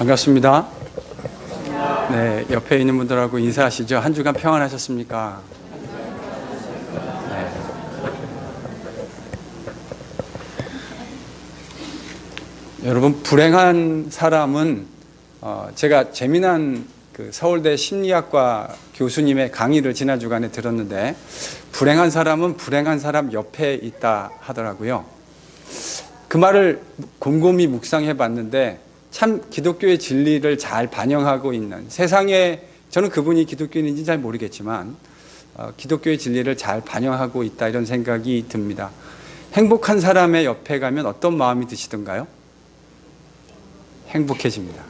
반갑습니다. 네, 옆에 있는 분들하고 인사하시죠. 한 주간 평안하셨습니까? 네. 여러분, 불행한 사람은 제가 재미난 서울대 심리학과 교수님의 강의를 지난 주간에 들었는데, 불행한 사람은 불행한 사람 옆에 있다 하더라고요. 그 말을 곰곰이 묵상해 봤는데 참 기독교의 진리를 잘 반영하고 있는, 세상에 저는 그분이 기독교인인지 잘 모르겠지만 기독교의 진리를 잘 반영하고 있다, 이런 생각이 듭니다. 행복한 사람의 옆에 가면 어떤 마음이 드시던가요? 행복해집니다.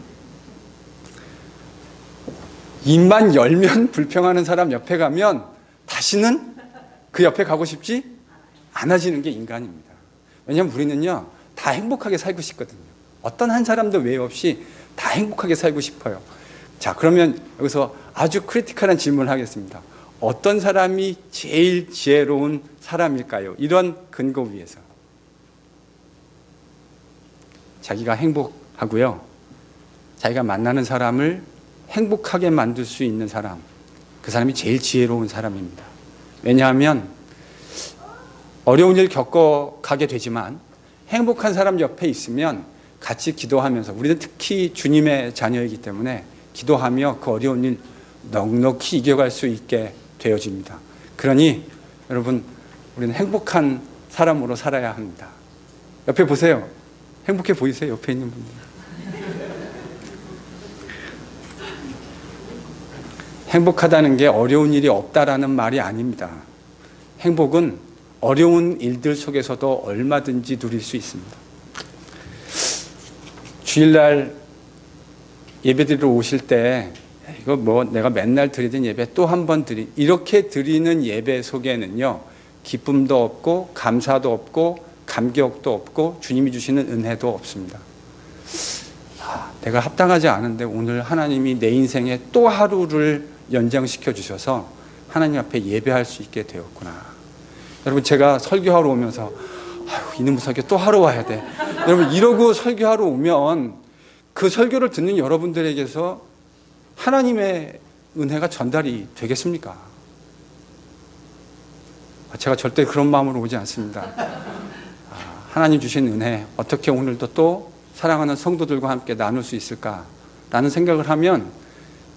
입만 열면 불평하는 사람 옆에 가면 다시는 그 옆에 가고 싶지 않아지는 게 인간입니다. 왜냐하면 우리는요, 다 행복하게 살고 싶거든요. 어떤 한 사람도 외 없이 다 행복하게 살고 싶어요. 자, 그러면 여기서 아주 크리티컬한 질문을 하겠습니다. 어떤 사람이 제일 지혜로운 사람일까요? 이런 근거 위에서 자기가 행복하고요, 자기가 만나는 사람을 행복하게 만들 수 있는 사람, 그 사람이 제일 지혜로운 사람입니다. 왜냐하면 어려운 일 겪어가게 되지만 행복한 사람 옆에 있으면 같이 기도하면서, 우리는 특히 주님의 자녀이기 때문에 기도하며 그 어려운 일 넉넉히 이겨갈 수 있게 되어집니다. 그러니 여러분, 우리는 행복한 사람으로 살아야 합니다. 옆에 보세요. 행복해 보이세요? 옆에 있는 분들. 행복하다는 게 어려운 일이 없다라는 말이 아닙니다. 행복은 어려운 일들 속에서도 얼마든지 누릴 수 있습니다. 주일날 예배드리러 오실 때, 이거 뭐 내가 맨날 드리던 예배 또 한 번 이렇게 드리는 예배 속에는요, 기쁨도 없고 감사도 없고 감격도 없고 주님이 주시는 은혜도 없습니다. 내가 합당하지 않은데 오늘 하나님이 내 인생에 또 하루를 연장시켜 주셔서 하나님 앞에 예배할 수 있게 되었구나. 여러분, 제가 설교하러 오면서 이놈의 설교 또 하러 와야 돼, 여러분 이러고 설교하러 오면 그 설교를 듣는 여러분들에게서 하나님의 은혜가 전달이 되겠습니까? 제가 절대 그런 마음으로 오지 않습니다. 하나님 주신 은혜, 어떻게 오늘도 또 사랑하는 성도들과 함께 나눌 수 있을까라는 생각을 하면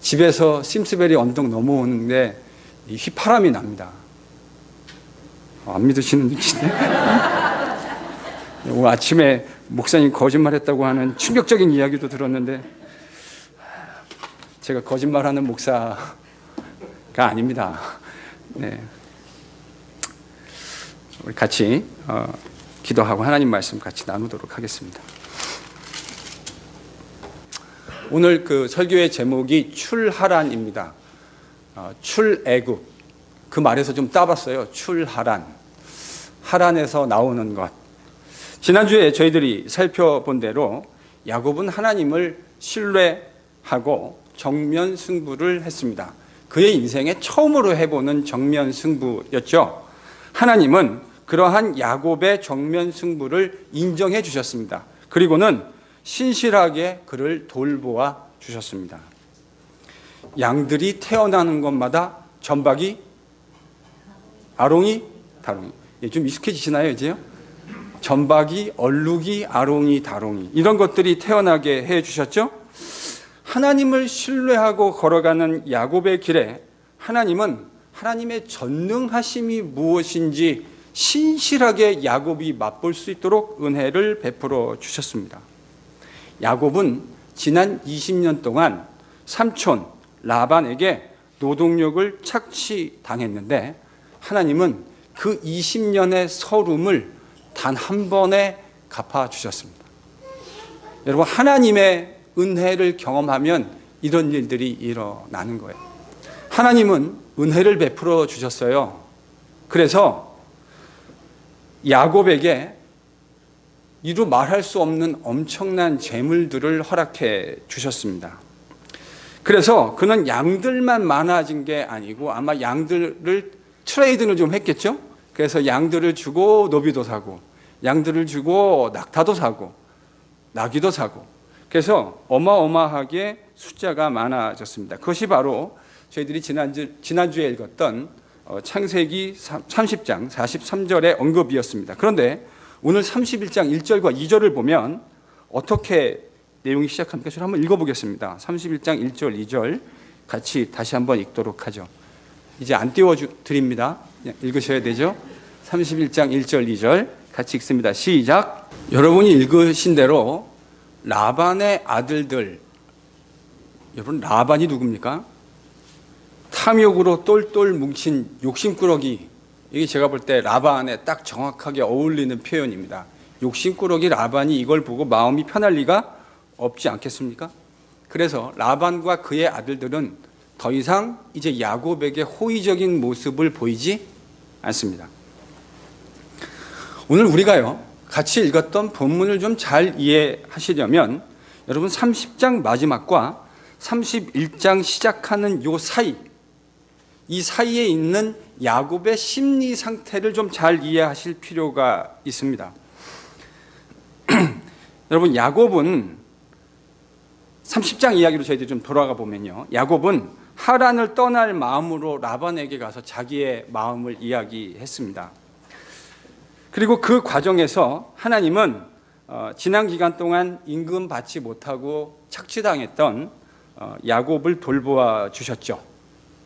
집에서 심스베리 언덕 넘어오는데 휘파람이 납니다. 안 믿으시는 분이시네. 오늘 아침에 목사님 거짓말했다고 하는 충격적인 이야기도 들었는데, 제가 거짓말하는 목사가 아닙니다. 네. 우리 같이 기도하고 하나님 말씀 같이 나누도록 하겠습니다. 오늘 그 설교의 제목이 출하란입니다. 출애굽, 그 말에서 좀 따봤어요. 출하란, 하란에서 나오는 것. 지난주에 저희들이 살펴본 대로 야곱은 하나님을 신뢰하고 정면 승부를 했습니다. 그의 인생에 처음으로 해보는 정면 승부였죠. 하나님은 그러한 야곱의 정면 승부를 인정해 주셨습니다. 그리고는 신실하게 그를 돌보아 주셨습니다. 양들이 태어나는 것마다 전박이, 아롱이, 다롱이. 좀 익숙해지시나요, 이제요? 전박이, 얼룩이, 아롱이, 다롱이, 이런 것들이 태어나게 해 주셨죠. 하나님을 신뢰하고 걸어가는 야곱의 길에 하나님은 하나님의 전능하심이 무엇인지 신실하게 야곱이 맛볼 수 있도록 은혜를 베풀어 주셨습니다. 야곱은 지난 20년 동안 삼촌 라반에게 노동력을 착취당했는데, 하나님은 그 20년의 서름을 단 한 번에 갚아주셨습니다. 여러분, 하나님의 은혜를 경험하면 이런 일들이 일어나는 거예요. 하나님은 은혜를 베풀어 주셨어요. 그래서 야곱에게 이루 말할 수 없는 엄청난 재물들을 허락해 주셨습니다. 그래서 그는 양들만 많아진 게 아니고 아마 양들을 트레이드를 좀 했겠죠. 그래서 양들을 주고 노비도 사고, 양들을 주고 낙타도 사고, 나귀도 사고, 그래서 어마어마하게 숫자가 많아졌습니다. 그것이 바로 저희들이 지난주에 읽었던 창세기 30장 43절의 언급이었습니다. 그런데 오늘 31장 1절과 2절을 보면 어떻게 내용이 시작합니까? 저를 한번 읽어보겠습니다. 31장 1절 2절 같이 다시 한번 읽도록 하죠. 이제 안 띄워드립니다. 읽으셔야 되죠. 31장 1절 2절 같이 읽습니다. 시작. 여러분이 읽으신 대로 라반의 아들들, 여러분 라반이 누굽니까? 탐욕으로 똘똘 뭉친 욕심꾸러기. 이게 제가 볼 때 라반에 딱 정확하게 어울리는 표현입니다. 욕심꾸러기 라반이 이걸 보고 마음이 편할 리가 없지 않겠습니까? 그래서 라반과 그의 아들들은 더 이상 이제 야곱에게 호의적인 모습을 보이지 않습니다. 오늘 우리가요 같이 읽었던 본문을 좀 잘 이해하시려면 여러분 30장 마지막과 31장 시작하는 요 사이, 이 사이에 있는 야곱의 심리 상태를 좀 잘 이해하실 필요가 있습니다. 여러분 야곱은 30장 이야기로 저희들이 좀 돌아가 보면요, 야곱은 하란을 떠날 마음으로 라반에게 가서 자기의 마음을 이야기했습니다. 그리고 그 과정에서 하나님은 지난 기간 동안 임금 받지 못하고 착취당했던 야곱을 돌보아 주셨죠.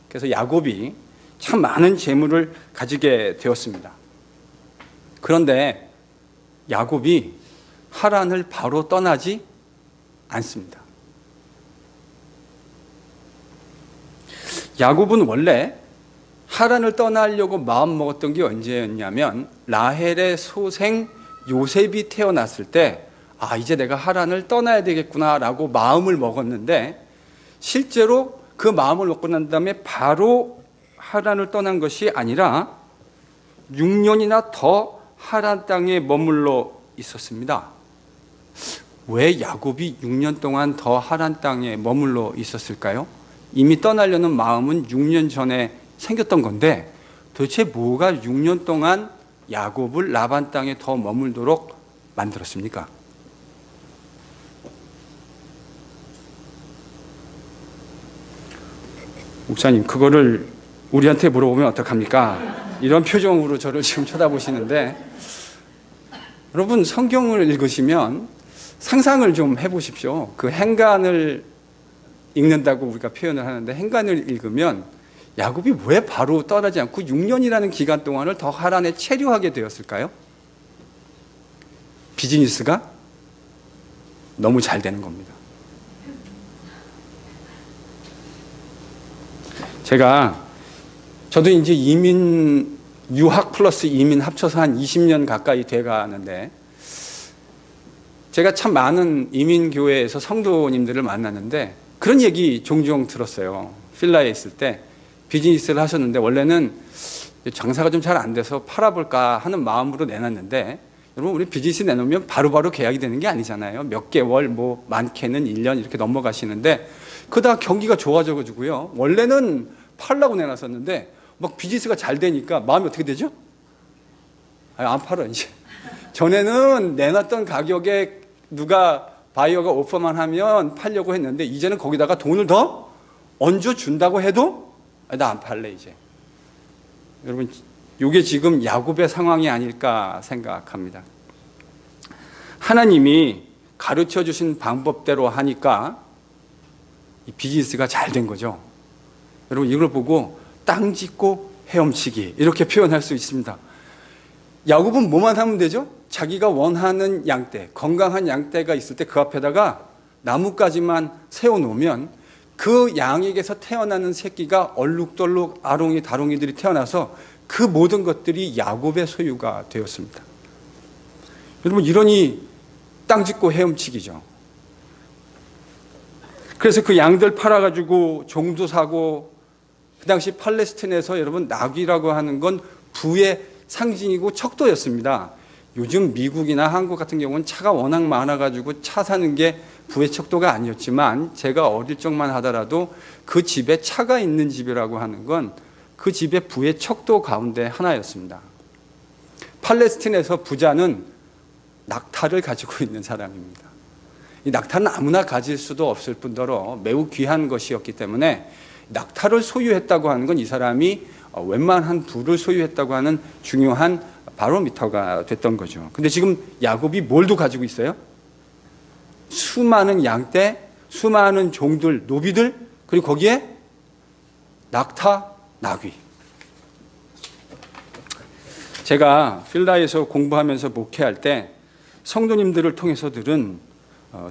그래서 야곱이 참 많은 재물을 가지게 되었습니다. 그런데 야곱이 하란을 바로 떠나지 않습니다. 야곱은 원래 하란을 떠나려고 마음먹었던 게 언제였냐면 라헬의 소생 요셉이 태어났을 때 이제 내가 하란을 떠나야 되겠구나라고 마음을 먹었는데, 실제로 그 마음을 먹고 난 다음에 바로 하란을 떠난 것이 아니라 6년이나 더 하란 땅에 머물러 있었습니다. 왜 야곱이 6년 동안 더 하란 땅에 머물러 있었을까요? 이미 떠나려는 마음은 6년 전에 생겼던 건데 도대체 뭐가 6년 동안 야곱을 라반 땅에 더 머물도록 만들었습니까? 목사님, 그거를 우리한테 물어보면 어떡합니까? 이런 표정으로 저를 지금 쳐다보시는데, 여러분 성경을 읽으시면 상상을 좀 해보십시오. 그 행간을 읽는다고 우리가 표현을 하는데, 행간을 읽으면 야곱이 왜 바로 떠나지 않고 6년이라는 기간 동안을 더 하란에 체류하게 되었을까요? 비즈니스가 너무 잘 되는 겁니다. 저도 이제 유학 플러스 이민 합쳐서 한 20년 가까이 돼 가는데, 제가 참 많은 이민교회에서 성도님들을 만났는데 그런 얘기 종종 들었어요. 필라에 있을 때 비즈니스를 하셨는데 원래는 장사가 좀 잘 안 돼서 팔아볼까 하는 마음으로 내놨는데, 여러분 우리 비즈니스 내놓으면 바로바로 계약이 되는 게 아니잖아요. 몇 개월, 많게는 1년 이렇게 넘어가시는데, 그러다가 경기가 좋아져가지고요, 원래는 팔라고 내놨었는데 막 비즈니스가 잘 되니까 마음이 어떻게 되죠? 안 팔아 이제. 전에는 내놨던 가격에 누가 바이어가 오퍼만 하면 팔려고 했는데 이제는 거기다가 돈을 더 얹어준다고 해도 나 안 팔래 이제. 여러분 이게 지금 야곱의 상황이 아닐까 생각합니다. 하나님이 가르쳐 주신 방법대로 하니까 이 비즈니스가 잘 된 거죠. 여러분 이걸 보고 땅 짓고 헤엄치기 이렇게 표현할 수 있습니다. 야곱은 뭐만 하면 되죠? 자기가 원하는 양떼, 건강한 양떼가 있을 때 그 앞에다가 나뭇가지만 세워놓으면 그 양에게서 태어나는 새끼가 얼룩덜룩 아롱이 다롱이들이 태어나서 그 모든 것들이 야곱의 소유가 되었습니다. 여러분 이러니 땅 짓고 헤엄치기죠. 그래서 그 양들 팔아가지고 종도 사고, 그 당시 팔레스틴에서 여러분 나귀라고 하는 건 부의 상징이고 척도였습니다. 요즘 미국이나 한국 같은 경우는 차가 워낙 많아가지고 차 사는 게 부의 척도가 아니었지만, 제가 어릴 적만 하더라도 그 집에 차가 있는 집이라고 하는 건 그 집의 부의 척도 가운데 하나였습니다. 팔레스틴에서 부자는 낙타를 가지고 있는 사람입니다. 이 낙타는 아무나 가질 수도 없을 뿐더러 매우 귀한 것이었기 때문에 낙타를 소유했다고 하는 건 이 사람이 웬만한 부를 소유했다고 하는 중요한 바로미터가 됐던 거죠. 근데 지금 야곱이 뭘도 가지고 있어요? 수많은 양떼, 수많은 종들, 노비들, 그리고 거기에 낙타, 나귀. 제가 필라에서 공부하면서 목회할 때 성도님들을 통해서 들은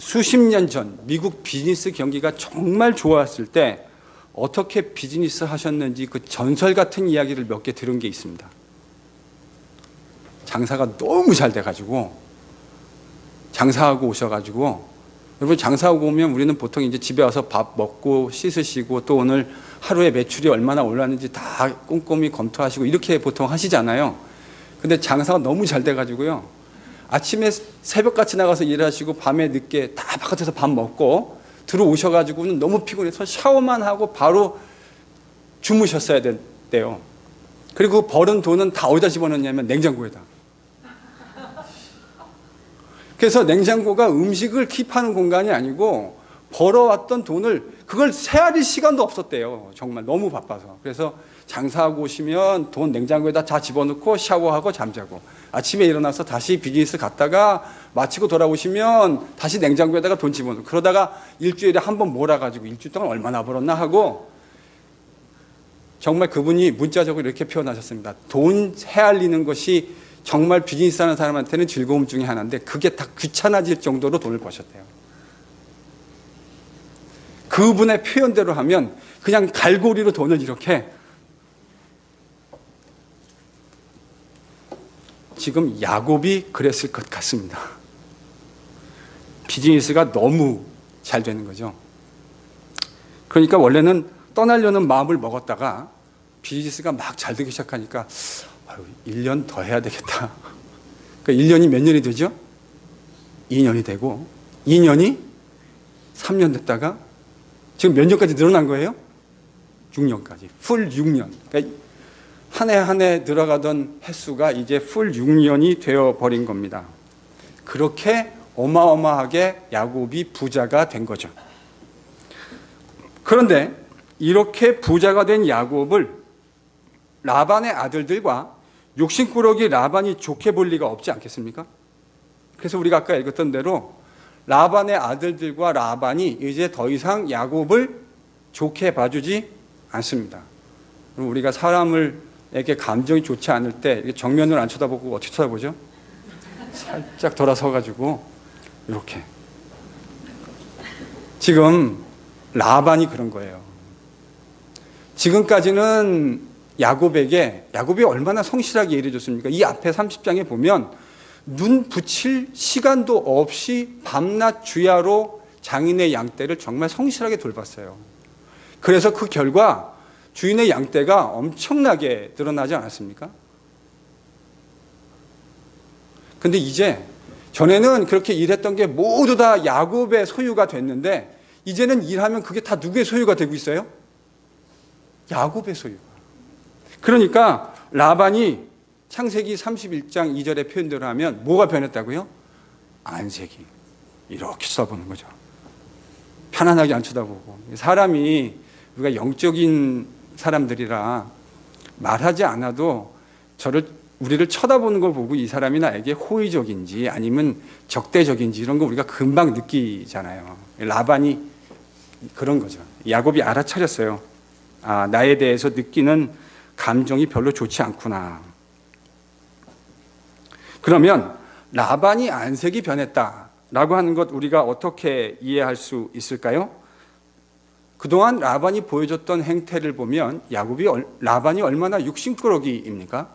수십 년 전 미국 비즈니스 경기가 정말 좋았을 때 어떻게 비즈니스 하셨는지 그 전설 같은 이야기를 몇 개 들은 게 있습니다. 장사가 너무 잘 돼가지고 장사하고 오셔가지고, 여러분 장사하고 오면 우리는 보통 이제 집에 와서 밥 먹고 씻으시고 또 오늘 하루에 매출이 얼마나 올랐는지 다 꼼꼼히 검토하시고 이렇게 보통 하시잖아요. 근데 장사가 너무 잘 돼가지고요, 아침에 새벽같이 나가서 일하시고 밤에 늦게 다 바깥에서 밥 먹고 들어오셔가지고는 너무 피곤해서 샤워만 하고 바로 주무셨어야 됐대요. 그리고 벌은 돈은 다 어디다 집어넣냐면 냉장고에다. 그래서 냉장고가 음식을 킵하는 공간이 아니고 벌어왔던 돈을 그걸 세알릴 시간도 없었대요. 정말 너무 바빠서. 그래서 장사하고 오시면 돈 냉장고에다 다 집어넣고 샤워하고 잠자고, 아침에 일어나서 다시 비즈니스 갔다가 마치고 돌아오시면 다시 냉장고에다가 돈 집어넣고, 그러다가 일주일에 한 번 몰아가지고 일주일 동안 얼마나 벌었나 하고, 정말 그분이 문자적으로 이렇게 표현하셨습니다. 돈 헤아리는 것이 정말 비즈니스 하는 사람한테는 즐거움 중에 하나인데 그게 다 귀찮아질 정도로 돈을 버셨대요. 그분의 표현대로 하면 그냥 갈고리로 돈을 이렇게, 지금 야곱이 그랬을 것 같습니다. 비즈니스가 너무 잘 되는 거죠. 그러니까 원래는 떠나려는 마음을 먹었다가 비즈니스가 막 잘 되기 시작하니까 1년 더 해야 되겠다. 그러니까 1년이 몇 년이 되죠? 2년이 되고, 2년이 3년 됐다가 지금 몇 년까지 늘어난 거예요? 6년까지. 풀 6년. 그러니까 한 해 한 해 들어가던 횟수가 이제 풀 6년이 되어버린 겁니다. 그렇게 어마어마하게 야곱이 부자가 된 거죠. 그런데 이렇게 부자가 된 야곱을 라반의 아들들과 욕심꾸러기 라반이 좋게 볼 리가 없지 않겠습니까? 그래서 우리가 아까 읽었던 대로 라반의 아들들과 라반이 이제 더 이상 야곱을 좋게 봐주지 않습니다. 우리가 사람에게 감정이 좋지 않을 때 정면을 안 쳐다보고 어떻게 쳐다보죠? 살짝 돌아서가지고 이렇게. 지금 라반이 그런 거예요. 지금까지는 야곱이 얼마나 성실하게 일해줬습니까? 이 앞에 30장에 보면 눈 붙일 시간도 없이 밤낮 주야로 장인의 양떼를 정말 성실하게 돌봤어요. 그래서 그 결과 주인의 양떼가 엄청나게 늘어나지 않았습니까? 근데 이제 전에는 그렇게 일했던 게 모두 다 야곱의 소유가 됐는데 이제는 일하면 그게 다 누구의 소유가 되고 있어요? 야곱의 소유가. 그러니까 라반이 창세기 31장 2절의 표현대로 하면 뭐가 변했다고요? 안색이. 이렇게 써보는 거죠. 편안하게 안 쳐다보고. 사람이, 우리가 영적인 사람들이라 말하지 않아도 우리를 쳐다보는 걸 보고 이 사람이 나에게 호의적인지 아니면 적대적인지 이런 거 우리가 금방 느끼잖아요. 라반이 그런 거죠. 야곱이 알아차렸어요. 아, 나에 대해서 느끼는 감정이 별로 좋지 않구나. 그러면 라반이 안색이 변했다라고 하는 것 우리가 어떻게 이해할 수 있을까요? 그동안 라반이 보여줬던 행태를 보면 라반이 얼마나 욕심꾸러기입니까?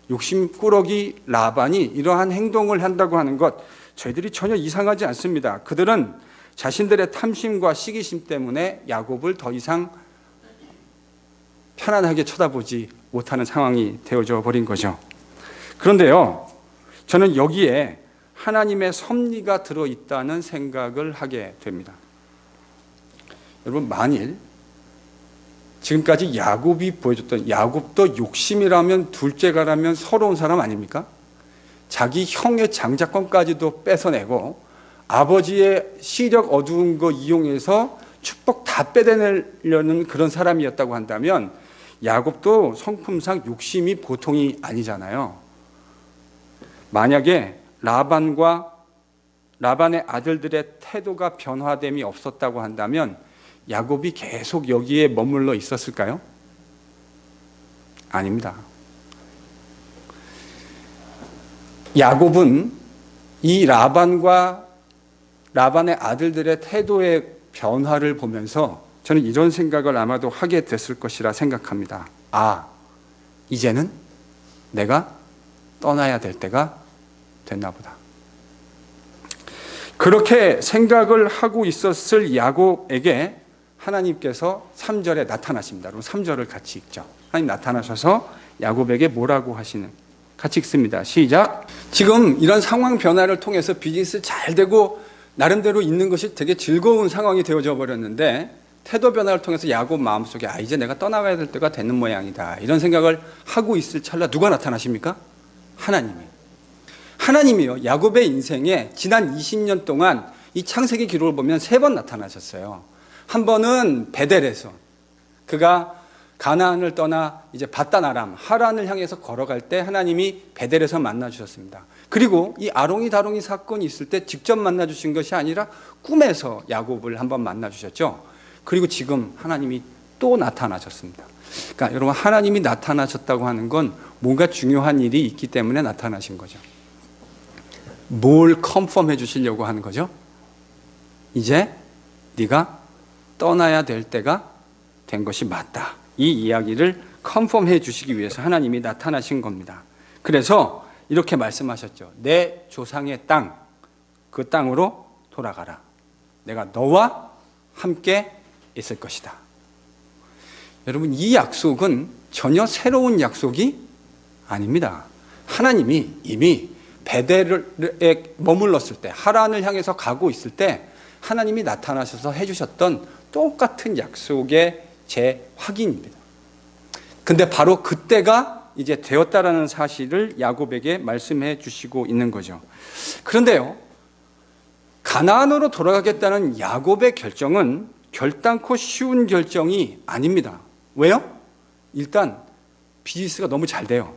욕심꾸러기 라반이 이러한 행동을 한다고 하는 것 저희들이 전혀 이상하지 않습니다. 그들은 자신들의 탐심과 시기심 때문에 야곱을 더 이상 편안하게 쳐다보지 못하는 상황이 되어져 버린 거죠. 그런데요, 저는 여기에 하나님의 섭리가 들어있다는 생각을 하게 됩니다. 여러분, 만일 지금까지 야곱이 보여줬던, 야곱도 욕심이라면 둘째가라면 서러운 사람 아닙니까? 자기 형의 장자권까지도 뺏어내고 아버지의 시력 어두운 거 이용해서 축복 다 빼내려는 그런 사람이었다고 한다면 야곱도 성품상 욕심이 보통이 아니잖아요. 만약에 라반의 아들들의 태도가 변화됨이 없었다고 한다면 야곱이 계속 여기에 머물러 있었을까요? 아닙니다. 야곱은 이 라반의 아들들의 태도의 변화를 보면서 저는 이런 생각을 아마도 하게 됐을 것이라 생각합니다. 아, 이제는 내가 떠나야 될 때가 됐나 보다. 그렇게 생각을 하고 있었을 야곱에게 하나님께서 3절에 나타나십니다. 그럼 3절을 같이 읽죠. 하나님 나타나셔서 야곱에게 뭐라고 하시는, 같이 읽습니다. 시작. 지금 이런 상황 변화를 통해서 비즈니스 잘 되고 나름대로 있는 것이 되게 즐거운 상황이 되어져 버렸는데 태도 변화를 통해서 야곱 마음속에 이제 내가 떠나가야 될 때가 되는 모양이다, 이런 생각을 하고 있을 찰나 누가 나타나십니까? 하나님이요. 야곱의 인생에 지난 20년 동안 이 창세기 기록을 보면 3번 나타나셨어요. 한 번은 베델에서 그가 가나안을 떠나 이제 밧단 아람 하란을 향해서 걸어갈 때 하나님이 베델에서 만나 주셨습니다. 그리고 이 아롱이 다롱이 사건이 있을 때 직접 만나 주신 것이 아니라 꿈에서 야곱을 한번 만나 주셨죠. 그리고 지금 하나님이 또 나타나셨습니다. 그러니까 여러분, 하나님이 나타나셨다고 하는 건 뭔가 중요한 일이 있기 때문에 나타나신 거죠. 뭘 컨펌해 주시려고 하는 거죠? 이제 네가 떠나야 될 때가 된 것이 맞다, 이 이야기를 컨펌해 주시기 위해서 하나님이 나타나신 겁니다. 그래서 이렇게 말씀하셨죠. 내 조상의 땅, 그 땅으로 돌아가라. 내가 너와 함께 있을 것이다. 여러분, 이 약속은 전혀 새로운 약속이 아닙니다. 하나님이 이미 베델에 머물렀을 때, 하란을 향해서 가고 있을 때 하나님이 나타나셔서 해주셨던 똑같은 약속의 재확인입니다. 근데 바로 그때가 이제 되었다라는 사실을 야곱에게 말씀해 주시고 있는 거죠. 그런데요, 가나안으로 돌아가겠다는 야곱의 결정은 결단코 쉬운 결정이 아닙니다. 왜요? 일단 비즈니스가 너무 잘 돼요.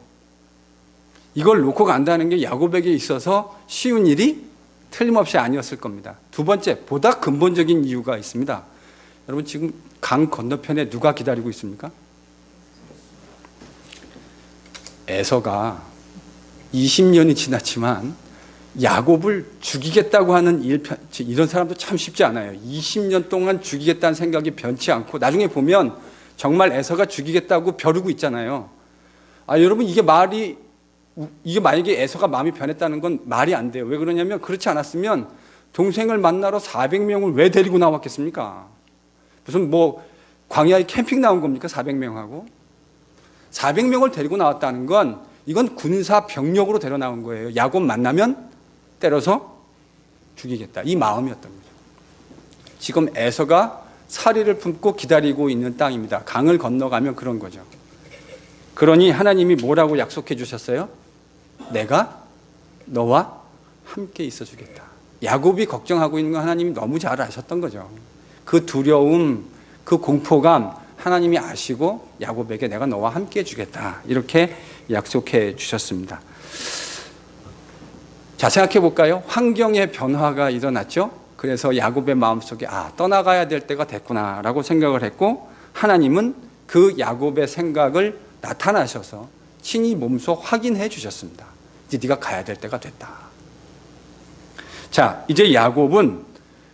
이걸 놓고 간다는 게 야곱에게 있어서 쉬운 일이 틀림없이 아니었을 겁니다. 두 번째, 보다 근본적인 이유가 있습니다. 여러분, 지금 강 건너편에 누가 기다리고 있습니까? 에서가 20년이 지났지만 야곱을 죽이겠다고 하는 이런 사람도 참 쉽지 않아요. 20년 동안 죽이겠다는 생각이 변치 않고 나중에 보면 정말 에서가 죽이겠다고 벼르고 있잖아요. 여러분, 이게 만약에 에서가 마음이 변했다는 건 말이 안 돼요. 왜 그러냐면, 그렇지 않았으면 동생을 만나러 400명을 왜 데리고 나왔겠습니까? 무슨 광야에 캠핑 나온 겁니까? 400명하고 400명을 데리고 나왔다는 건 이건 군사 병력으로 데려 나온 거예요. 야곱 만나면 때려서 죽이겠다, 이 마음이었던 거죠. 지금 에서가 사리를 품고 기다리고 있는 땅입니다. 강을 건너가면 그런 거죠. 그러니 하나님이 뭐라고 약속해 주셨어요? 내가 너와 함께 있어 주겠다. 야곱이 걱정하고 있는 건 하나님이 너무 잘 아셨던 거죠. 그 두려움, 그 공포감 하나님이 아시고 야곱에게 내가 너와 함께 해주겠다, 이렇게 약속해 주셨습니다. 자, 생각해 볼까요? 환경의 변화가 일어났죠. 그래서 야곱의 마음속에 떠나가야 될 때가 됐구나라고 생각을 했고, 하나님은 그 야곱의 생각을 나타나셔서 친히 몸소 확인해 주셨습니다. 이제 네가 가야 될 때가 됐다. 자, 이제 야곱은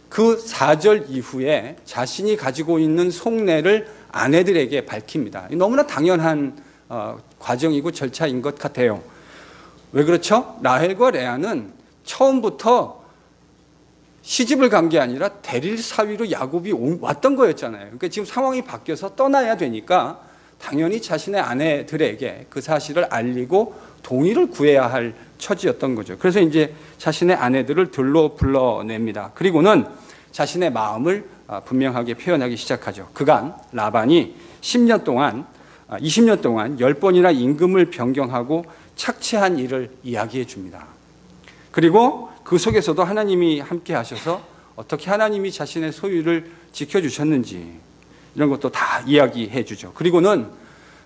그 4절 이후에 자신이 가지고 있는 속내를 아내들에게 밝힙니다. 너무나 당연한 과정이고 절차인 것 같아요. 왜 그렇죠? 라헬과 레아는 처음부터 시집을 간 게 아니라 대릴 사위로 야곱이 왔던 거였잖아요. 그러니까 지금 상황이 바뀌어서 떠나야 되니까 당연히 자신의 아내들에게 그 사실을 알리고 동의를 구해야 할 처지였던 거죠. 그래서 이제 자신의 아내들을 들로 불러냅니다. 그리고는 자신의 마음을 분명하게 표현하기 시작하죠. 그간 라반이 20년 동안 10번이나 임금을 변경하고 착취한 일을 이야기해 줍니다. 그리고 그 속에서도 하나님이 함께 하셔서 어떻게 하나님이 자신의 소유를 지켜주셨는지 이런 것도 다 이야기해 주죠. 그리고는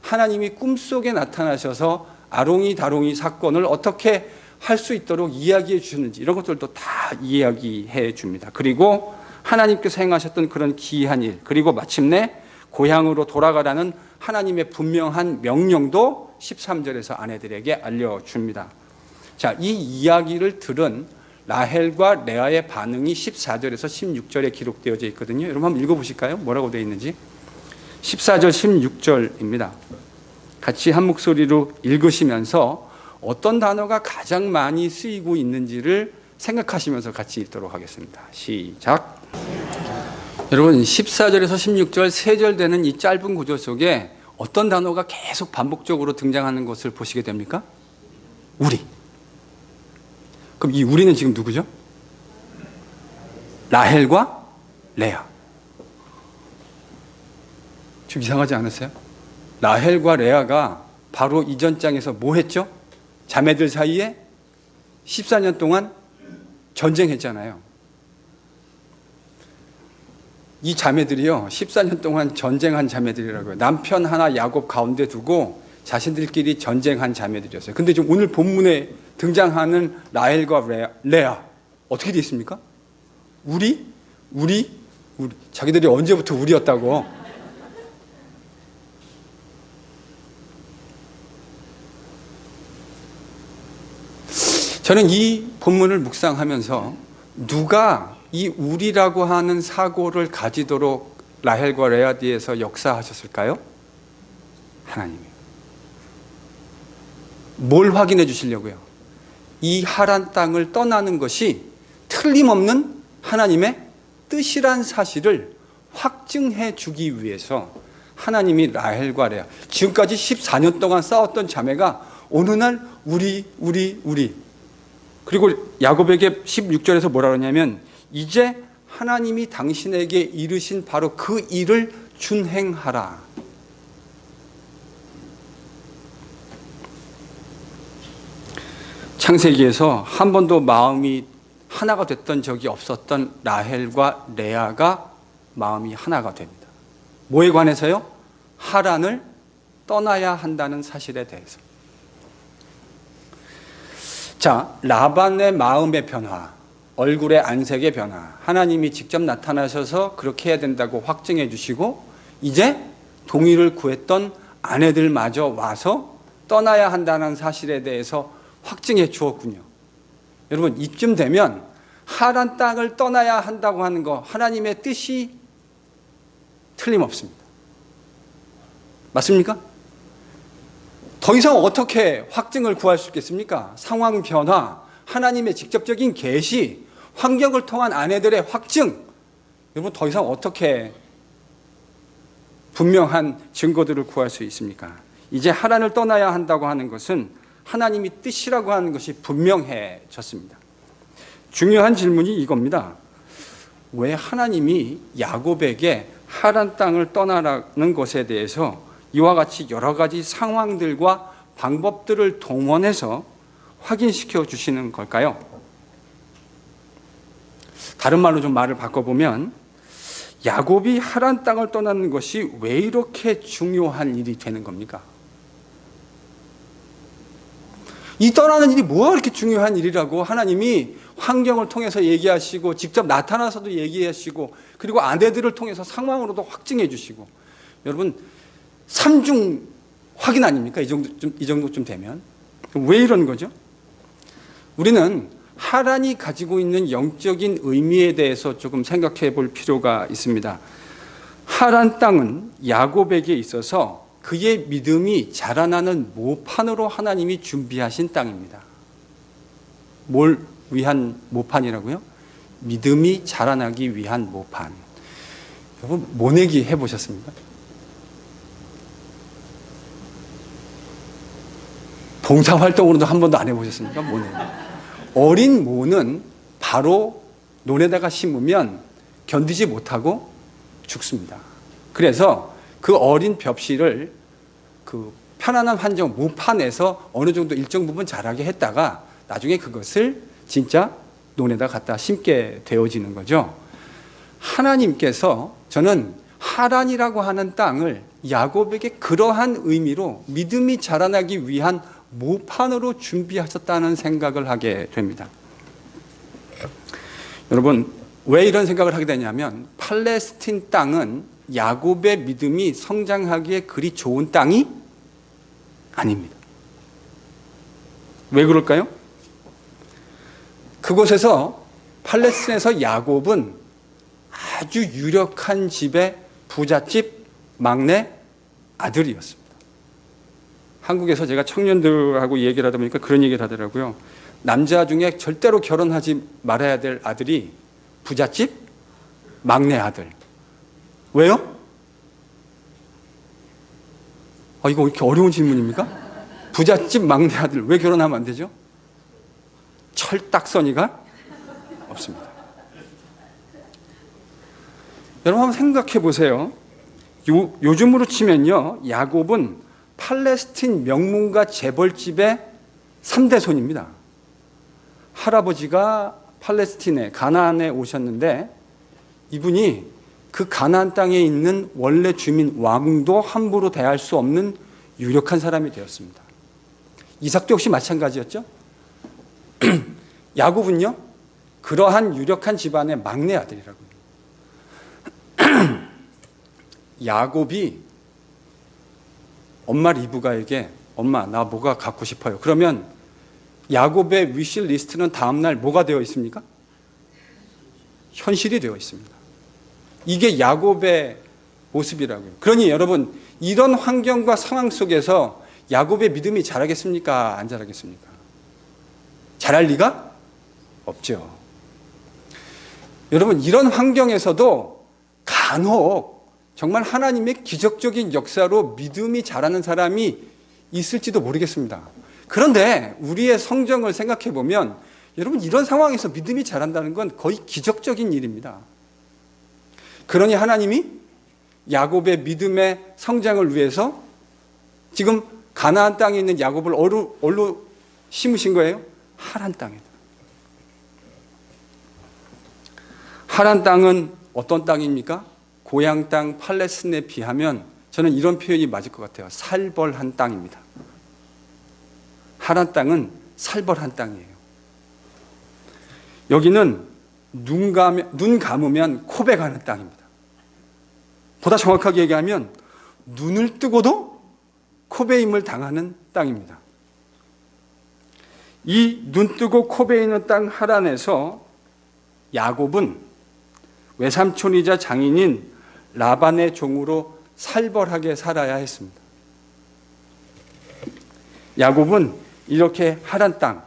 하나님이 꿈속에 나타나셔서 아롱이 다롱이 사건을 어떻게 할 수 있도록 이야기해 주셨는지 이런 것들도 다 이야기해 줍니다. 그리고 하나님께서 행하셨던 그런 기이한 일, 그리고 마침내 고향으로 돌아가라는 하나님의 분명한 명령도 13절에서 아내들에게 알려줍니다. 자, 이 이야기를 들은 라헬과 레아의 반응이 14절에서 16절에 기록되어져 있거든요. 여러분 한번 읽어보실까요? 뭐라고 되어 있는지. 14절 16절입니다. 같이 한 목소리로 읽으시면서 어떤 단어가 가장 많이 쓰이고 있는지를 생각하시면서 같이 읽도록 하겠습니다. 시작. 여러분 14절에서 16절 3절 되는 이 짧은 구절 속에 어떤 단어가 계속 반복적으로 등장하는 것을 보시게 됩니까? 우리. 그럼 이 우리는 지금 누구죠? 라헬과 레아. 좀 이상하지 않으세요? 라헬과 레아가 바로 이전 장에서 뭐 했죠? 자매들 사이에 14년 동안 전쟁했잖아요. 이 자매들이요 14년 동안 전쟁한 자매들이라고요. 남편 하나 야곱 가운데 두고 자신들끼리 전쟁한 자매들이었어요. 근데 지금 오늘 본문에 등장하는 라헬과 레아 어떻게 되어 있습니까? 우리 자기들이 언제부터 우리였다고. 저는 이 본문을 묵상하면서 누가 이 우리라고 하는 사고를 가지도록 라헬과 레아 뒤에서 역사하셨을까요? 하나님이. 뭘 확인해 주시려고요? 이 하란 땅을 떠나는 것이 틀림없는 하나님의 뜻이란 사실을 확증해 주기 위해서 하나님이 라헬과 레아, 지금까지 14년 동안 싸웠던 자매가 어느 날 우리 그리고 야곱에게 16절에서 뭐라 그러냐면 이제 하나님이 당신에게 이르신 바로 그 일을 준행하라. 창세기에서 한 번도 마음이 하나가 됐던 적이 없었던 라헬과 레아가 마음이 하나가 됩니다. 뭐에 관해서요? 하란을 떠나야 한다는 사실에 대해서. 자, 라반의 마음의 변화, 얼굴의 안색의 변화, 하나님이 직접 나타나셔서 그렇게 해야 된다고 확증해 주시고 이제 동의를 구했던 아내들마저 와서 떠나야 한다는 사실에 대해서 확증해 주었군요. 여러분 이쯤 되면 하란 땅을 떠나야 한다고 하는 거 하나님의 뜻이 틀림없습니다. 맞습니까? 더 이상 어떻게 확증을 구할 수 있겠습니까? 상황 변화, 하나님의 직접적인 계시, 환경을 통한 아내들의 확증. 여러분 더 이상 어떻게 분명한 증거들을 구할 수 있습니까? 이제 하란을 떠나야 한다고 하는 것은 하나님이 뜻이라고 하는 것이 분명해졌습니다. 중요한 질문이 이겁니다. 왜 하나님이 야곱에게 하란 땅을 떠나라는 것에 대해서 이와 같이 여러 가지 상황들과 방법들을 동원해서 확인시켜 주시는 걸까요? 다른 말로 좀 말을 바꿔보면 야곱이 하란 땅을 떠나는 것이 왜 이렇게 중요한 일이 되는 겁니까? 이 떠나는 일이 뭐가 그렇게 중요한 일이라고 하나님이 환경을 통해서 얘기하시고 직접 나타나서도 얘기하시고 그리고 아내들을 통해서 상황으로도 확증해 주시고 여러분 3중 확인 아닙니까? 이 정도쯤 되면. 왜 이런 거죠? 우리는 하란이 가지고 있는 영적인 의미에 대해서 조금 생각해 볼 필요가 있습니다. 하란 땅은 야곱에게 있어서 그의 믿음이 자라나는 모판으로 하나님이 준비하신 땅입니다. 뭘 위한 모판이라고요? 믿음이 자라나기 위한 모판. 여러분 모내기 해보셨습니까? 봉사활동으로도 한 번도 안 해보셨습니까? 모내기. 어린 모는 바로 논에다가 심으면 견디지 못하고 죽습니다. 그래서 그 어린 벽실을 그 편안한 환경 모판에서 어느 정도 일정 부분 자라게 했다가 나중에 그것을 진짜 논에다 갖다 심게 되어지는 거죠. 하나님께서 저는 하란이라고 하는 땅을 야곱에게 그러한 의미로 믿음이 자라나기 위한 모판으로 준비하셨다는 생각을 하게 됩니다. 여러분, 왜 이런 생각을 하게 되냐면 팔레스틴 땅은 야곱의 믿음이 성장하기에 그리 좋은 땅이 아닙니다. 왜 그럴까요? 그곳에서 팔레스틴에서 야곱은 아주 유력한 집의 부잣집 막내 아들이었습니다. 한국에서 제가 청년들하고 얘기를 하다 보니까 그런 얘기를 하더라고요. 남자 중에 절대로 결혼하지 말아야 될 아들이 부잣집 막내 아들. 왜요? 이거 왜 이렇게 어려운 질문입니까? 부잣집 막내 아들 왜 결혼하면 안 되죠? 철딱서니가 없습니다. 여러분 한번 생각해 보세요. 요즘으로 치면요, 야곱은 팔레스틴 명문가 재벌집의 3대 손입니다. 할아버지가 팔레스틴에 가나안에 오셨는데 이분이 그 가나안 땅에 있는 원래 주민 왕도 함부로 대할 수 없는 유력한 사람이 되었습니다. 이삭도 역시 마찬가지였죠. 야곱은요, 그러한 유력한 집안의 막내 아들이라고요. 야곱이 엄마 리브가에게 엄마 나 뭐가 갖고 싶어요. 그러면 야곱의 위시 리스트는 다음날 뭐가 되어 있습니까? 현실이 되어 있습니다. 이게 야곱의 모습이라고요. 그러니 여러분, 이런 환경과 상황 속에서 야곱의 믿음이 자라겠습니까? 안 자라겠습니까? 자랄 리가 없죠. 여러분, 이런 환경에서도 간혹 정말 하나님의 기적적인 역사로 믿음이 자라는 사람이 있을지도 모르겠습니다. 그런데 우리의 성정을 생각해 보면 여러분, 이런 상황에서 믿음이 자란다는 건 거의 기적적인 일입니다. 그러니 하나님이 야곱의 믿음의 성장을 위해서 지금 가나안 땅에 있는 야곱을 어디로 심으신 거예요? 하란 땅에다. 하란 땅은 어떤 땅입니까? 고향 땅 팔레스틴에 비하면 저는 이런 표현이 맞을 것 같아요. 살벌한 땅입니다. 하란 땅은 살벌한 땅이에요. 여기는 눈 감으면 코베가는 땅입니다. 보다 정확하게 얘기하면 눈을 뜨고도 코베임을 당하는 땅입니다. 이 눈 뜨고 코베이는 땅 하란에서 야곱은 외삼촌이자 장인인 라반의 종으로 살벌하게 살아야 했습니다. 야곱은 이렇게 하란 땅,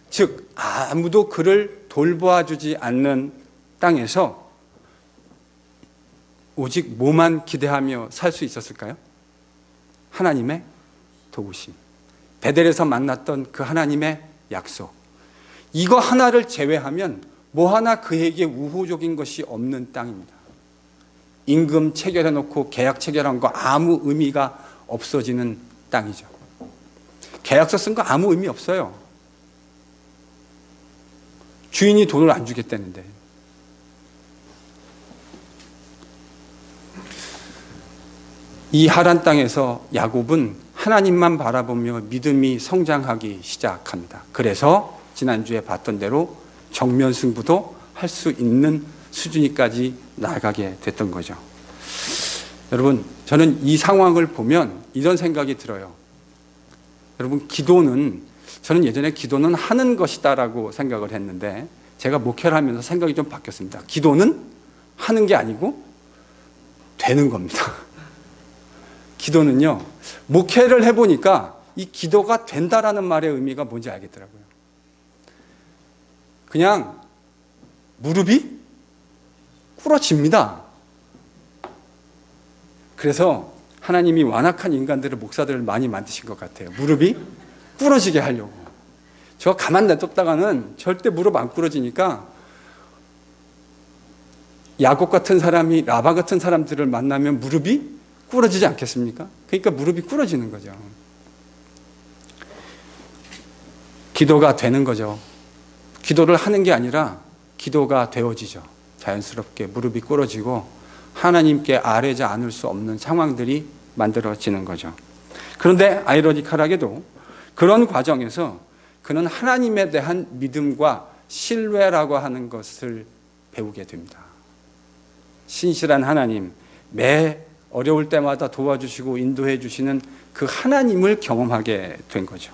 즉 아무도 그를 돌보아주지 않는 땅에서 오직 뭐만 기대하며 살 수 있었을까요? 하나님의 도우심, 베델에서 만났던 그 하나님의 약속, 이거 하나를 제외하면 뭐 하나 그에게 우호적인 것이 없는 땅입니다. 임금 체결해놓고 계약 체결한 거 아무 의미가 없어지는 땅이죠. 계약서 쓴 거 아무 의미 없어요. 주인이 돈을 안 주겠다는데. 이 하란 땅에서 야곱은 하나님만 바라보며 믿음이 성장하기 시작합니다. 그래서 지난주에 봤던 대로 정면 승부도 할 수 있는 수준까지 나아가게 됐던 거죠. 여러분, 저는 이 상황을 보면 이런 생각이 들어요. 여러분, 저는 예전에 기도는 하는 것이다라고 생각을 했는데 제가 목회를 하면서 생각이 좀 바뀌었습니다. 기도는 하는 게 아니고 되는 겁니다. 기도는요, 목회를 해보니까 이 기도가 된다라는 말의 의미가 뭔지 알겠더라고요. 그냥 무릎이 꿇어집니다. 그래서 하나님이 완악한 인간들을, 목사들을 많이 만드신 것 같아요. 무릎이 꿇어지게 하려고. 저 가만 냅뒀다가는 절대 무릎 안 꿇어지니까 야곱 같은 사람이 라바 같은 사람들을 만나면 무릎이 꿇어지지 않겠습니까? 그러니까 무릎이 꿇어지는 거죠. 기도가 되는 거죠. 기도를 하는 게 아니라 기도가 되어지죠. 자연스럽게 무릎이 꿇어지고 하나님께 아뢰지 않을 수 없는 상황들이 만들어지는 거죠. 그런데 아이러니컬하게도 그런 과정에서 그는 하나님에 대한 믿음과 신뢰라고 하는 것을 배우게 됩니다. 신실한 하나님, 매 어려울 때마다 도와주시고 인도해 주시는 그 하나님을 경험하게 된 거죠.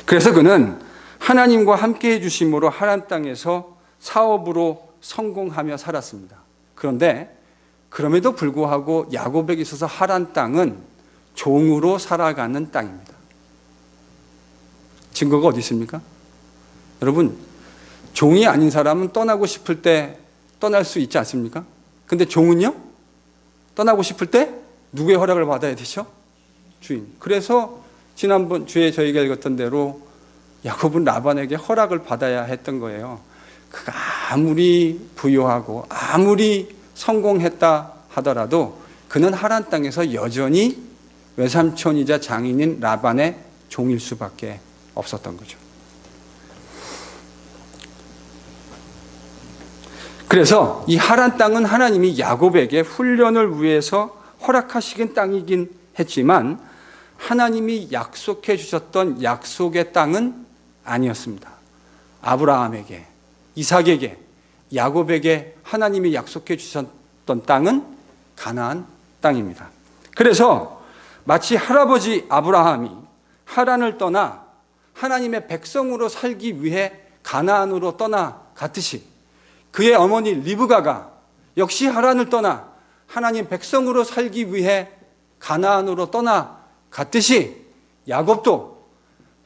그래서 그는 하나님과 함께 해주심으로 하란 땅에서 사업으로 성공하며 살았습니다. 그런데 그럼에도 불구하고 야곱에게 있어서 하란 땅은 종으로 살아가는 땅입니다. 증거가 어디 있습니까? 여러분, 종이 아닌 사람은 떠나고 싶을 때 떠날 수 있지 않습니까? 근데 종은요? 떠나고 싶을 때 누구의 허락을 받아야 되죠? 주인. 그래서 지난번 주에 저희가 읽었던 대로 야곱은 라반에게 허락을 받아야 했던 거예요. 그가 아무리 부유하고 아무리 성공했다 하더라도 그는 하란 땅에서 여전히 외삼촌이자 장인인 라반의 종일 수밖에 없었던 거죠. 그래서 이 하란 땅은 하나님이 야곱에게 훈련을 위해서 허락하시긴 땅이긴 했지만 하나님이 약속해 주셨던 약속의 땅은 아니었습니다. 아브라함에게, 이삭에게, 야곱에게 하나님이 약속해 주셨던 땅은 가나안 땅입니다. 그래서 마치 할아버지 아브라함이 하란을 떠나 하나님의 백성으로 살기 위해 가나안으로 떠나갔듯이 그의 어머니 리브가가 역시 하란을 떠나 하나님 백성으로 살기 위해 가나안으로 떠나갔듯이 야곱도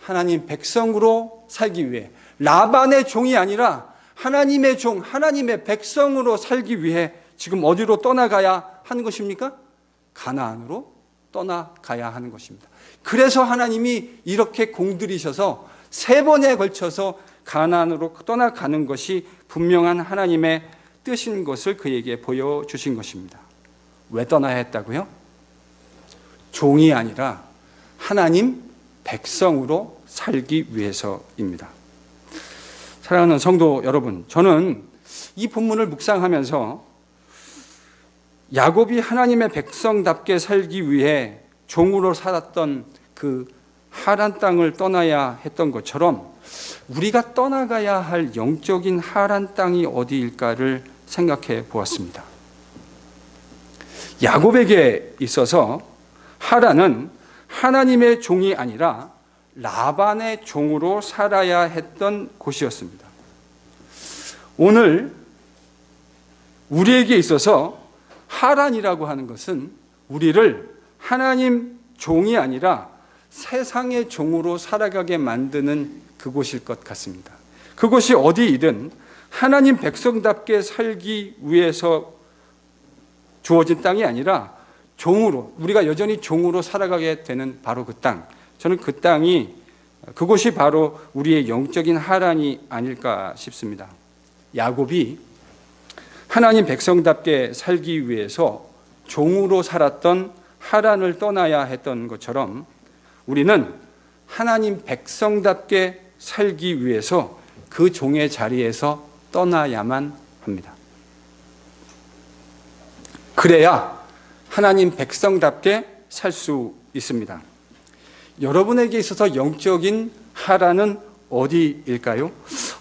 하나님 백성으로 살기 위해 라반의 종이 아니라 하나님의 종, 하나님의 백성으로 살기 위해 지금 어디로 떠나가야 하는 것입니까? 가나안으로 떠나가야 하는 것입니다. 그래서 하나님이 이렇게 공들이셔서 3번에 걸쳐서 가나안으로 떠나가는 것이 분명한 하나님의 뜻인 것을 그에게 보여주신 것입니다. 왜 떠나야 했다고요? 종이 아니라 하나님 백성으로 살기 위해서입니다. 사랑하는 성도 여러분, 저는 이 본문을 묵상하면서 야곱이 하나님의 백성답게 살기 위해 종으로 살았던 그 하란 땅을 떠나야 했던 것처럼 우리가 떠나가야 할 영적인 하란 땅이 어디일까를 생각해 보았습니다. 야곱에게 있어서 하란은 하나님의 종이 아니라 라반의 종으로 살아야 했던 곳이었습니다. 오늘 우리에게 있어서 하란이라고 하는 것은 우리를 하나님 종이 아니라 세상의 종으로 살아가게 만드는 그곳일 것 같습니다. 그곳이 어디이든 하나님 백성답게 살기 위해서 주어진 땅이 아니라 종으로, 우리가 여전히 종으로 살아가게 되는 바로 그 땅, 저는 그 땅이, 그곳이 바로 우리의 영적인 하란이 아닐까 싶습니다. 야곱이 하나님 백성답게 살기 위해서 종으로 살았던 하란을 떠나야 했던 것처럼 우리는 하나님 백성답게 살기 위해서 그 종의 자리에서 떠나야만 합니다. 그래야 하나님 백성답게 살 수 있습니다. 여러분에게 있어서 영적인 하란은 어디일까요?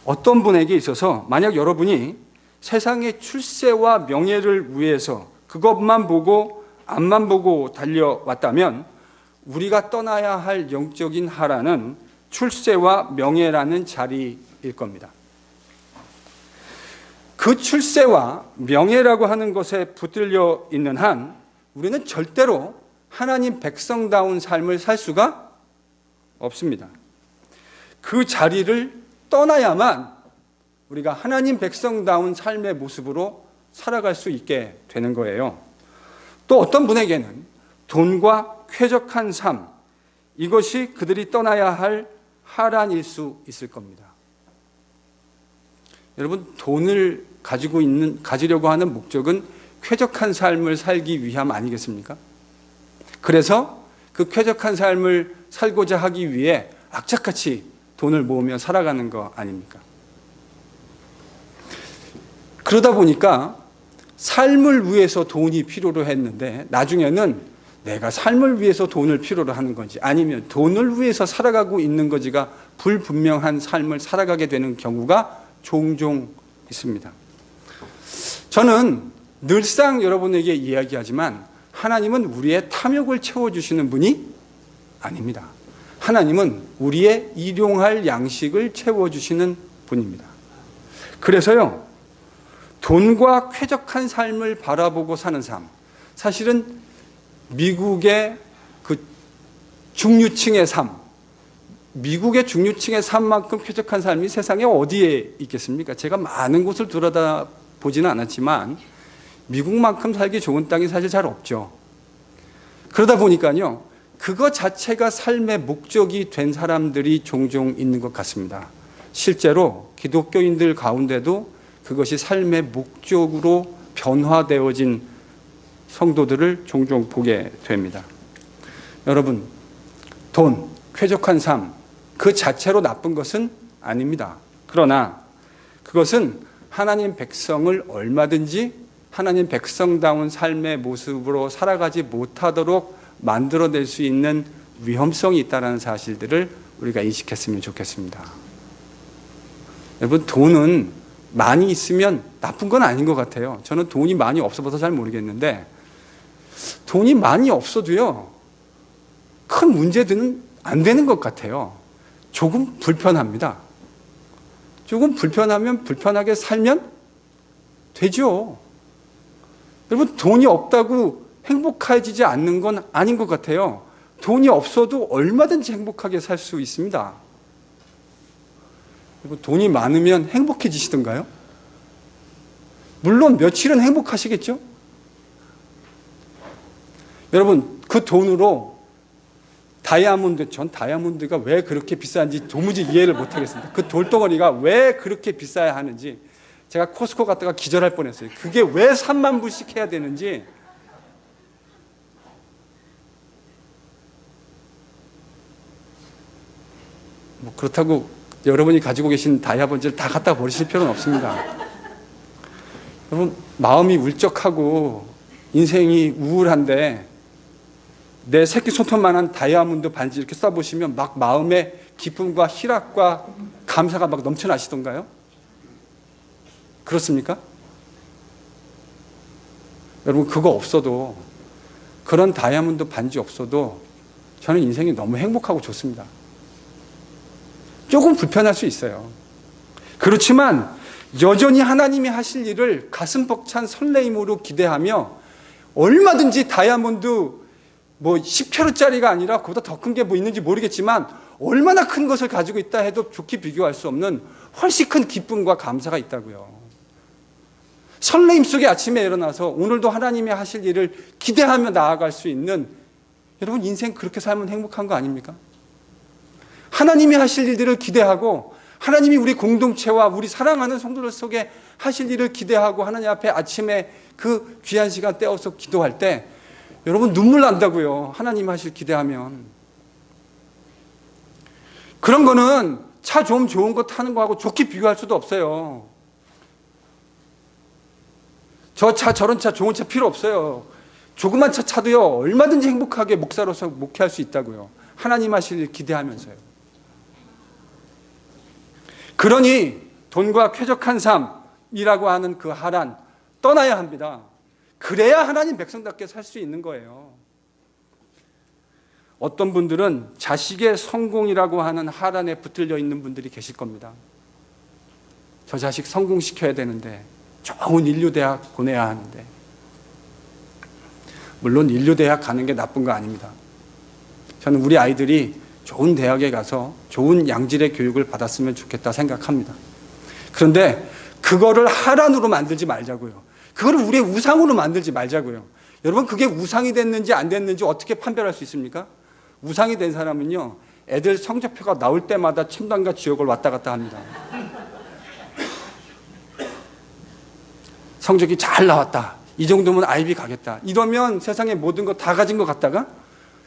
어떤 분에게 있어서 만약 여러분이 세상의 출세와 명예를 위해서 그것만 보고 앞만 보고 달려왔다면 우리가 떠나야 할 영적인 하란은 출세와 명예라는 자리일 겁니다. 그 출세와 명예라고 하는 것에 붙들려 있는 한 우리는 절대로 하나님 백성다운 삶을 살 수가 없습니다. 그 자리를 떠나야만 우리가 하나님 백성다운 삶의 모습으로 살아갈 수 있게 되는 거예요. 또 어떤 분에게는 돈과 쾌적한 삶, 이것이 그들이 떠나야 할 하란일 수 있을 겁니다. 여러분, 돈을 가지려고 하는 목적은 쾌적한 삶을 살기 위함 아니겠습니까? 그래서 그 쾌적한 삶을 살고자 하기 위해 악착같이 돈을 모으며 살아가는 거 아닙니까? 그러다 보니까 삶을 위해서 돈이 필요로 했는데 나중에는 내가 삶을 위해서 돈을 필요로 하는 건지 아니면 돈을 위해서 살아가고 있는 건지가 불분명한 삶을 살아가게 되는 경우가 종종 있습니다. 저는 늘상 여러분에게 이야기하지만 하나님은 우리의 탐욕을 채워주시는 분이 아닙니다. 하나님은 우리의 일용할 양식을 채워주시는 분입니다. 그래서요, 돈과 쾌적한 삶을 바라보고 사는 삶, 사실은 미국의 그 중류층의 삶, 미국의 중류층의 삶만큼 쾌적한 삶이 세상에 어디에 있겠습니까? 제가 많은 곳을 들여다보지는 않았지만 미국만큼 살기 좋은 땅이 사실 잘 없죠. 그러다 보니까요, 그거 자체가 삶의 목적이 된 사람들이 종종 있는 것 같습니다. 실제로 기독교인들 가운데도 그것이 삶의 목적으로 변화되어진 성도들을 종종 보게 됩니다. 여러분, 돈, 쾌적한 삶, 그 자체로 나쁜 것은 아닙니다. 그러나 그것은 하나님 백성을 얼마든지 하나님 백성다운 삶의 모습으로 살아가지 못하도록 만들어낼 수 있는 위험성이 있다는 사실들을 우리가 인식했으면 좋겠습니다. 여러분, 돈은 많이 있으면 나쁜 건 아닌 것 같아요. 저는 돈이 많이 없어서 잘 모르겠는데 돈이 많이 없어도요, 큰 문제는 안 되는 것 같아요. 조금 불편합니다. 조금 불편하면 불편하게 살면 되죠. 여러분, 돈이 없다고 행복해지지 않는 건 아닌 것 같아요. 돈이 없어도 얼마든지 행복하게 살 수 있습니다. 여러분, 돈이 많으면 행복해지시던가요? 물론 며칠은 행복하시겠죠? 여러분, 그 돈으로 전 다이아몬드가 왜 그렇게 비싼지 도무지 이해를 못하겠습니다. 그 돌덩어리가 왜 그렇게 비싸야 하는지, 제가 코스코 갔다가 기절할 뻔했어요. 그게 왜 3만 불씩 해야 되는지. 뭐 그렇다고 여러분이 가지고 계신 다이아몬드를 다 갖다 버리실 필요는 없습니다. 여러분, 마음이 울적하고 인생이 우울한데 내 새끼 손톱만한 다이아몬드 반지 이렇게 써보시면 막 마음에 기쁨과 희락과 감사가 막 넘쳐나시던가요? 그렇습니까? 여러분, 그거 없어도, 그런 다이아몬드 반지 없어도 저는 인생이 너무 행복하고 좋습니다. 조금 불편할 수 있어요. 그렇지만 여전히 하나님이 하실 일을 가슴 벅찬 설레임으로 기대하며 얼마든지 다이아몬드 뭐 10캐럿짜리가 아니라 그보다 더 큰 게 뭐 있는지 모르겠지만 얼마나 큰 것을 가지고 있다 해도 좋게 비교할 수 없는 훨씬 큰 기쁨과 감사가 있다고요. 설레임 속에 아침에 일어나서 오늘도 하나님이 하실 일을 기대하며 나아갈 수 있는, 여러분, 인생 그렇게 살면 행복한 거 아닙니까? 하나님이 하실 일들을 기대하고 하나님이 우리 공동체와 우리 사랑하는 성도들 속에 하실 일을 기대하고 하나님 앞에 아침에 그 귀한 시간 떼어서 기도할 때 여러분 눈물 난다고요. 하나님 하실 기대하면. 그런 거는 차 좀 좋은 거 타는 거하고 좋게 비교할 수도 없어요. 저 차 저런 차 좋은 차 필요 없어요. 조그만 차 차도요 얼마든지 행복하게 목사로서 목회할 수 있다고요. 하나님 하실 일 기대하면서요. 그러니 돈과 쾌적한 삶이라고 하는 그 하란 떠나야 합니다. 그래야 하나님 백성답게 살 수 있는 거예요. 어떤 분들은 자식의 성공이라고 하는 하란에 붙들려 있는 분들이 계실 겁니다. 저 자식 성공시켜야 되는데, 좋은 인류대학 보내야 하는데. 물론 인류대학 가는 게 나쁜 거 아닙니다. 저는 우리 아이들이 좋은 대학에 가서 좋은 양질의 교육을 받았으면 좋겠다 생각합니다. 그런데 그거를 하란으로 만들지 말자고요. 그거를 우리의 우상으로 만들지 말자고요. 여러분, 그게 우상이 됐는지 안 됐는지 어떻게 판별할 수 있습니까? 우상이 된 사람은요, 애들 성적표가 나올 때마다 천당과 지옥을 왔다 갔다 합니다. 성적이 잘 나왔다, 이 정도면 아이비 가겠다, 이러면 세상의 모든 거 다 가진 것 같다가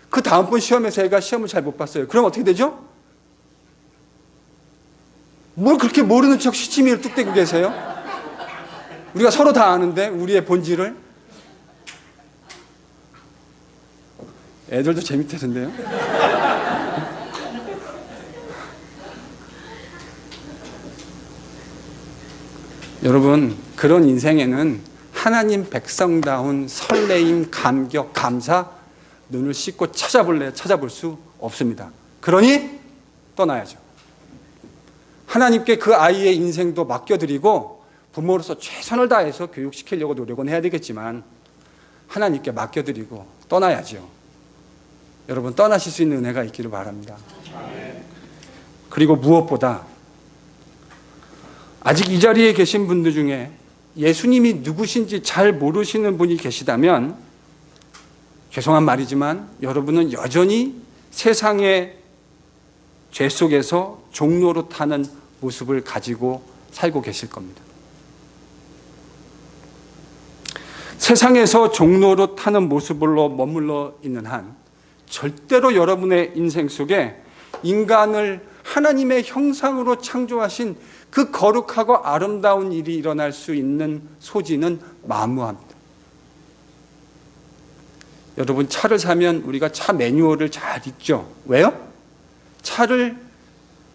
그 다음번 시험에서 애가 시험을 잘 못 봤어요. 그럼 어떻게 되죠? 뭘 그렇게 모르는 척 시치미를 뚝대고 계세요? 우리가 서로 다 아는데 우리의 본질을. 애들도 재밌대던데요. 여러분, 그런 인생에는 하나님 백성다운 설레임, 감격, 감사, 눈을 씻고 찾아볼 수 없습니다. 그러니 떠나야죠. 하나님께 그 아이의 인생도 맡겨드리고 부모로서 최선을 다해서 교육시키려고 노력은 해야 되겠지만 하나님께 맡겨드리고 떠나야죠. 여러분, 떠나실 수 있는 은혜가 있기를 바랍니다. 그리고 무엇보다 아직 이 자리에 계신 분들 중에 예수님이 누구신지 잘 모르시는 분이 계시다면 죄송한 말이지만 여러분은 여전히 세상의 죄 속에서 종로로 타는 모습을 가지고 살고 계실 겁니다. 세상에서 종로로 타는 모습으로 머물러 있는 한 절대로 여러분의 인생 속에 인간을 하나님의 형상으로 창조하신 그 거룩하고 아름다운 일이 일어날 수 있는 소지는 만무합니다. 여러분, 차를 사면 우리가 차 매뉴얼을 잘 읽죠. 왜요? 차를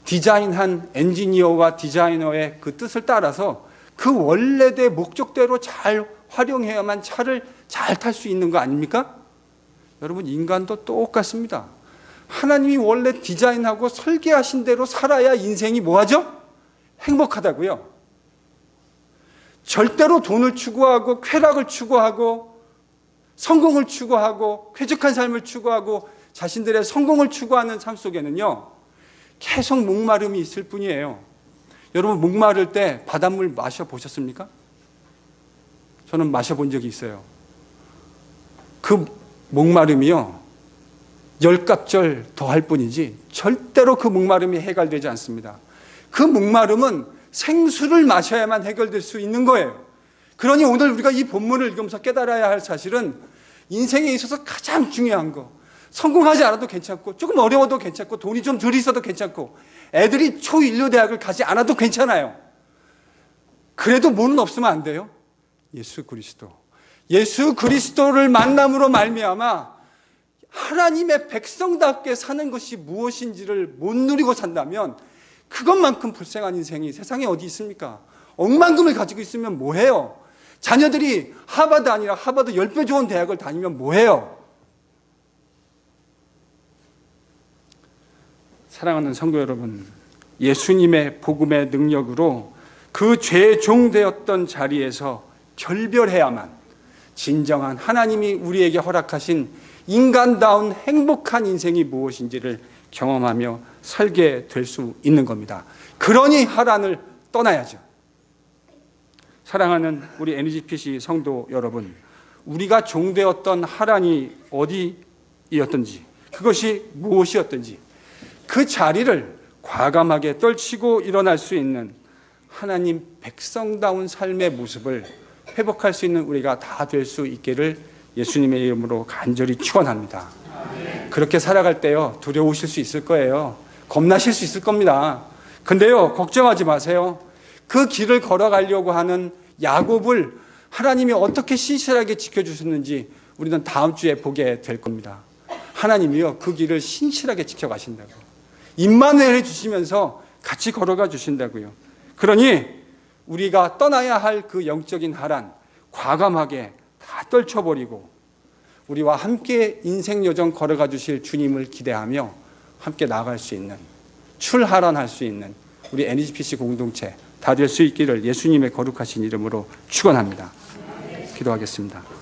디자인한 엔지니어와 디자이너의 그 뜻을 따라서 그 원래의 목적대로 잘 활용해야만 차를 잘 탈 수 있는 거 아닙니까? 여러분, 인간도 똑같습니다. 하나님이 원래 디자인하고 설계하신 대로 살아야 인생이 뭐하죠? 행복하다고요. 절대로 돈을 추구하고 쾌락을 추구하고 성공을 추구하고 쾌적한 삶을 추구하고 자신들의 성공을 추구하는 삶 속에는요, 계속 목마름이 있을 뿐이에요. 여러분, 목마를 때 바닷물 마셔보셨습니까? 저는 마셔본 적이 있어요. 그 목마름이요, 10갑절 더할 뿐이지 절대로 그 목마름이 해결되지 않습니다. 그 목마름은 생수를 마셔야만 해결될 수 있는 거예요. 그러니 오늘 우리가 이 본문을 읽으면서 깨달아야 할 사실은 인생에 있어서 가장 중요한 거, 성공하지 않아도 괜찮고 조금 어려워도 괜찮고 돈이 좀 덜 있어도 괜찮고 애들이 초일류대학을 가지 않아도 괜찮아요. 그래도 뭐는 없으면 안 돼요? 예수 그리스도. 예수 그리스도를 만남으로 말미암아 하나님의 백성답게 사는 것이 무엇인지를 못 누리고 산다면 그것만큼 불쌍한 인생이 세상에 어디 있습니까? 억만금을 가지고 있으면 뭐해요? 자녀들이 하버드 아니라 하버드 10배 좋은 대학을 다니면 뭐해요? 사랑하는 성도 여러분, 예수님의 복음의 능력으로 그 죄의 종 되었던 자리에서 결별해야만 진정한 하나님이 우리에게 허락하신 인간다운 행복한 인생이 무엇인지를 경험하며 살게 될 수 있는 겁니다. 그러니 하란을 떠나야죠. 사랑하는 우리 NGPC 성도 여러분, 우리가 종되었던 하란이 어디였던지, 그것이 무엇이었던지 그 자리를 과감하게 떨치고 일어날 수 있는 하나님 백성다운 삶의 모습을 회복할 수 있는 우리가 다 될 수 있기를 예수님의 이름으로 간절히 축원합니다. 그렇게 살아갈 때요, 두려우실 수 있을 거예요. 겁나실 수 있을 겁니다. 근데요, 걱정하지 마세요. 그 길을 걸어가려고 하는 야곱을 하나님이 어떻게 신실하게 지켜주셨는지 우리는 다음 주에 보게 될 겁니다. 하나님이요, 그 길을 신실하게 지켜가신다고요. 임마누엘 해주시면서 같이 걸어가 주신다고요. 그러니 우리가 떠나야 할 그 영적인 하란 과감하게 다 떨쳐버리고 우리와 함께 인생 여정 걸어가 주실 주님을 기대하며 함께 나아갈 수 있는, 출하란할 수 있는 우리 NGPC 공동체 다 될 수 있기를 예수님의 거룩하신 이름으로 축원합니다. 기도하겠습니다.